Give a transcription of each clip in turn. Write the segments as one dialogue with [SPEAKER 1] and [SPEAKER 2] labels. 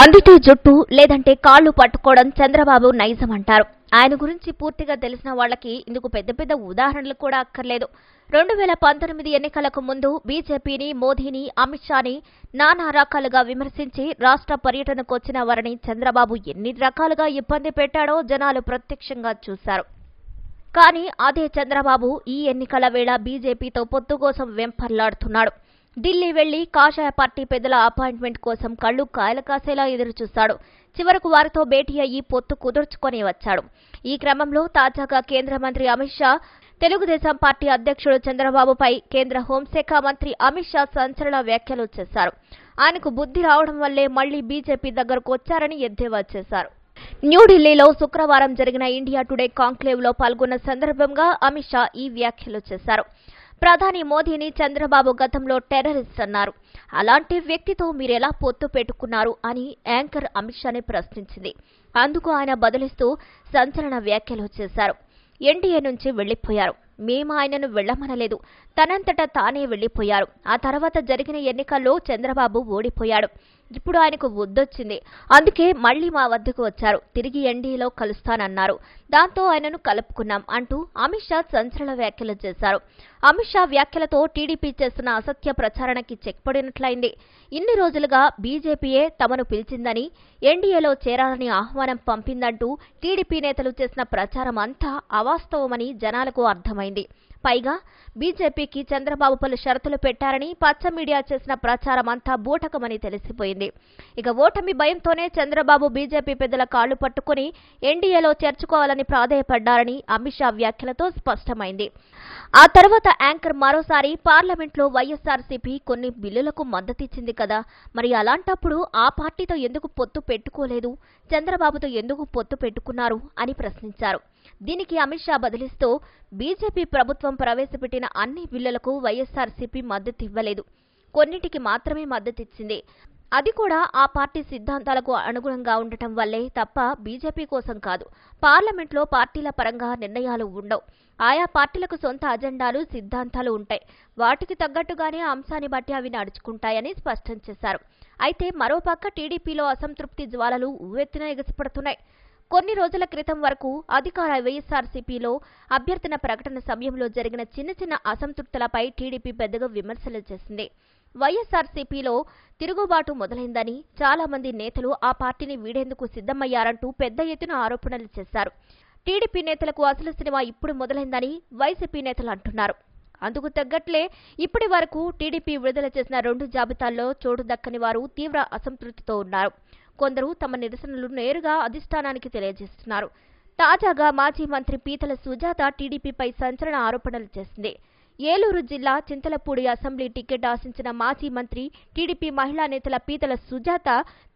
[SPEAKER 1] అందితే జుట్టు లేదంటే కాళ్లు పట్టుకోవడం చంద్రబాబు నైజం అంటారు. ఆయన గురించి పూర్తిగా తెలిసిన వాళ్ళకి ఇందుకు పెద్ద పెద్ద ఉదాహరణలు కూడా అక్కర్లేదు. 2019 ఎన్నికలకు ముందు బీజేపీని, మోదీని, అమిత్ షాని నానా రకాలుగా విమర్శించి రాష్ట్ర పర్యటనకు వచ్చిన వారిని చంద్రబాబు ఎన్ని రకాలుగా ఇబ్బంది పెట్టాడో జనాలు ప్రత్యక్షంగా చూశారు. కానీ అదే చంద్రబాబు ఈ ఎన్నికల వేళ బీజేపీతో పొత్తు కోసం వెంపర్లాడుతున్నాడు. ఢిల్లీ వెళ్లి కాషాయ పార్టీ పెద్దల అపాయింట్మెంట్ కోసం కళ్లు కాయలు కాసేలా ఎదురుచూశాడు. చివరకు వారితో భేటీ అయ్యి పొత్తు కుదుర్చుకొని వచ్చాడు. ఈ క్రమంలో తాజాగా కేంద్ర మంత్రి అమిత్ షా, తెలుగుదేశం పార్టీ అధ్యక్షుడు చంద్రబాబుపై కేంద్ర హోంశాఖ మంత్రి అమిత్ షా సంచలన వ్యాఖ్యలు చేశారు. ఆయనకు బుద్ధి రావడం వల్లే మళ్లీ బీజేపీ దగ్గరకు వచ్చారని ఎద్దేవా చేశారు. న్యూఢిల్లీలో శుక్రవారం జరిగిన ఇండియా టుడే కాంక్లేవ్ లో పాల్గొన్న సందర్భంగా అమిత్ షా ఈ వ్యాఖ్యలు చేశారు. ప్రధాని మోదీని చంద్రబాబు గతంలో టెర్రరిస్ట్ అన్నారు. అలాంటి వ్యక్తితో మీరెలా పొత్తు పెట్టుకున్నారు అని యాంకర్ అమిత్ షాని ప్రశ్నించింది. అందుకు ఆయన బదులిస్తూ సంచలన వ్యాఖ్యలు చేశారు. ఎన్డీఏ నుంచి వెళ్లిపోయారు, మేము ఆయనను వెళ్లమనలేదు, తనంతట తానే వెళ్లిపోయారు. ఆ తర్వాత జరిగిన ఎన్నికల్లో చంద్రబాబు ఓడిపోయాడు. ఇప్పుడు ఆయనకు బుద్ధొచ్చింది, అందుకే మళ్లీ మా వద్దకు వచ్చారు, తిరిగి ఎన్డీఏలో కలుస్తానన్నారు, దాంతో ఆయనను కలుపుకున్నాం అంటూ అమిత్ షా సంచలన వ్యాఖ్యలు చేశారు. అమిత్ షా వ్యాఖ్యలతో టీడీపీ చేస్తున్న అసత్య ప్రచారానికి చెక్ పడినట్లయింది. ఇన్ని రోజులుగా బీజేపీయే తమను పిలిచిందని, ఎన్డీఏలో చేరాలని ఆహ్వానం పంపిందంటూ టీడీపీ నేతలు చేసిన ప్రచారం అంతా అవాస్తవమని జనాలకు అర్థమైంది. పైగా బీజేపీకి చంద్రబాబు పలు షరతులు పెట్టారని పచ్చ మీడియా చేసిన ప్రచారం అంతా బూటకమని తెలిసిపోయింది. ఇక ఓటమి భయంతోనే చంద్రబాబు బీజేపీ పెద్దల కాళ్లు పట్టుకుని ఎన్డీఏలో చేర్చుకోవాలని ప్రాధేయపడ్డారని అమిత్ షా వ్యాఖ్యలతో స్పష్టమైంది. ఆ తర్వాత యాంకర్ మరోసారి పార్లమెంట్లో వైఎస్ఆర్సీపీ కొన్ని బిల్లులకు మద్దతిచ్చింది కదా, మరి అలాంటప్పుడు ఆ పార్టీతో ఎందుకు పొత్తు పెట్టుకోలేదు, చంద్రబాబుతో ఎందుకు పొత్తు పెట్టుకున్నారు అని ప్రశ్నించారు. దీనికి అమిత్ షా బదిలిస్తూ బీజేపీ ప్రభుత్వం ప్రవేశపెట్టిన అన్ని బిల్లులకు వైఎస్ఆర్సీపీ మద్దతివ్వలేదు, కొన్నింటికి మాత్రమే మద్దతిచ్చింది. అది కూడా ఆ పార్టీ సిద్ధాంతాలకు అనుగుణంగా ఉండటం వల్లే తప్ప బీజేపీ కోసం కాదు. పార్లమెంట్లో పార్టీల పరంగా నిర్ణయాలు ఉండవు. ఆయా పార్టీలకు సొంత అజెండాలు, సిద్ధాంతాలు ఉంటాయి. వాటికి తగ్గట్టుగానే అంశాన్ని బట్టి అవి నడుచుకుంటాయని స్పష్టం చేశారు. అయితే మరోపక్క టీడీపీలో అసంతృప్తి జ్వాలలు ఉవ్వెత్తున ఎగసిపడుతున్నాయి. కొన్ని రోజుల క్రితం వరకు అధికార వైఎస్ఆర్సీపీలో అభ్యర్థన ప్రకటన సమయంలో జరిగిన చిన్న చిన్న అసంతృప్తులపై టీడీపీ పెద్దగా విమర్శలు చేసింది. వైఎస్ఆర్సీపీలో తిరుగుబాటు మొదలైందని, చాలా మంది నేతలు ఆ పార్టీని వీడేందుకు సిద్ధమయ్యారంటూ పెద్ద ఎత్తున ఆరోపణలు చేశారు. టీడీపీ నేతలకు అసలు సినిమా ఇప్పుడు మొదలైందని వైసీపీ నేతలు అంటున్నారు. అందుకు తగ్గట్లే ఇప్పటి వరకు టీడీపీ విడుదల చేసిన 2 జాబితాల్లో చోటు దక్కని వారు తీవ్ర అసంతృప్తితో ఉన్నారు. కొందరు తమ నిరసనలు నేరుగా అధిష్టానానికి తెలియజేస్తున్నారు. తాజాగా మాజీ మంత్రి పీతల సుజాత టీడీపీపై సంచలన ఆరోపణలు చేసింది. ఏలూరు జిల్లా చింతలపూడి అసెంబ్లీ టికెట్ ఆశించిన మాజీ మంత్రి, టీడీపీ మహిళా నేతల పీతల సుజాత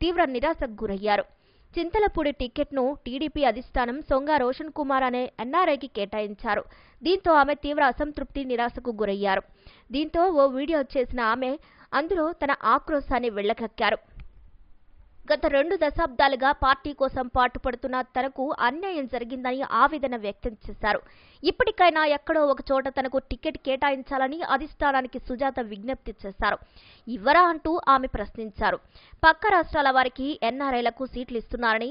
[SPEAKER 1] తీవ్ర నిరాశకు గురయ్యారు. చింతలపూడి టికెట్ను టీడీపీ అధిష్టానం సొంగ రోషన్ కుమార్ అనే ఎన్ఆర్ఐకి కేటాయించారు. దీంతో ఆమె తీవ్ర అసంతృప్తి, నిరాశకు గురయ్యారు. దీంతో ఓ వీడియో చేసిన ఆమె అందులో తన ఆక్రోశాన్ని వెళ్లగక్కారు. గత 2 దశాబ్దాలుగా పార్టీ కోసం పాటుపడుతున్న తనకు అన్యాయం జరిగిందని ఆవేదన వ్యక్తం చేశారు. ఇప్పటికైనా ఎక్కడో ఒక చోట తనకు టికెట్ కేటాయించాలని అధిష్టానానికి సుజాత విజ్ఞప్తి చేశారు. ఇవ్వరా అంటూ ఆమె ప్రశ్నించారు. పక్క రాష్ట్రాల వారికి, ఎన్ఆర్ఐలకు సీట్లు ఇస్తున్నారని,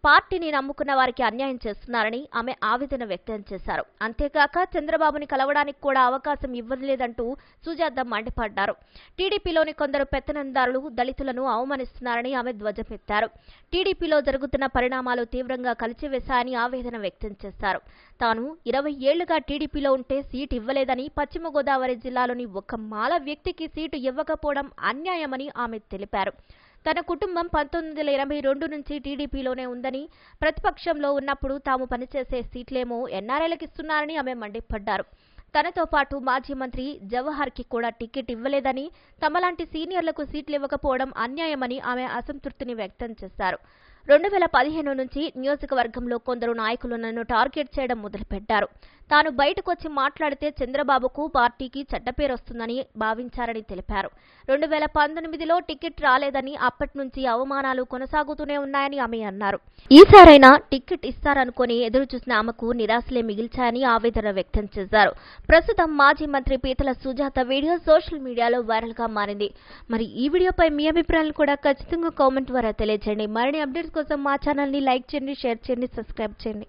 [SPEAKER 1] పార్టీని నమ్ముకున్న వారికి అన్యాయం చేస్తున్నారని ఆమె ఆవేదన వ్యక్తం చేశారు. అంతేకాక చంద్రబాబుని కలవడానికి కూడా అవకాశం ఇవ్వలేదంటూ సుజాత మండిపడ్డారు. టీడీపీలోని కొందరు పెత్తనందారులు దళితులను అవమానిస్తున్నారని ఆమె ధ్వజమెత్తారు. టీడీపీలో జరుగుతున్న పరిణామాలు తీవ్రంగా కలిచివేశాయని ఆవేదన వ్యక్తం చేశారు. తాను 20 ఏళ్లుగా టీడీపీలో ఉంటే సీటు ఇవ్వలేదని, పశ్చిమ గోదావరి జిల్లాలోని ఒక మాల వ్యక్తికి సీటు ఇవ్వకపోవడం అన్యాయమని ఆమె తెలిపారు. తన కుటుంబం 1982 నుంచి టీడీపీలోనే ఉందని, ప్రతిపక్షంలో ఉన్నప్పుడు తాము పనిచేసే సీట్లేమో ఎన్ఆర్ఐలకు ఇస్తున్నారని ఆమె మండిపడ్డారు. తనతో పాటు మాజీ మంత్రి జవహర్కి కూడా టికెట్ ఇవ్వలేదని, తమలాంటి సీనియర్లకు సీట్లు ఇవ్వకపోవడం అన్యాయమని ఆమె అసంతృప్తిని వ్యక్తం చేశారు. 2015 నుంచి నియోజకవర్గంలో కొందరు నాయకులు నన్ను టార్గెట్ చేయడం మొదలుపెట్టారు. తాను బయటకొచ్చి మాట్లాడితే చంద్రబాబుకు పార్టీకి చెడ్డ పేరు వస్తుందని భావించారని తెలిపారు. 2019లో టికెట్ రాలేదని అప్పటి నుంచి అవమానాలు కొనసాగుతూనే ఉన్నాయని ఆమె అన్నారు. ఈసారైనా టికెట్ ఇస్తారనుకుని ఎదురుచూసిన ఆమెకు నిరాశలే మిగిల్చాయని ఆవేదన వ్యక్తం చేశారు. ప్రస్తుతం మాజీ మంత్రి పీతల సుజాత వీడియో సోషల్ మీడియాలో వైరల్ గా మారింది. మరి ఈ వీడియోపై మీ అభిప్రాయాలను కూడా ఖచ్చితంగా కామెంట్ ద్వారా తెలియజేయండి. మరిన్ని అప్డేట్స్ కోసం మా ఛానల్ ని లైక్ చేయండి, షేర్ చేయండి, సబ్స్క్రైబ్ చేయండి.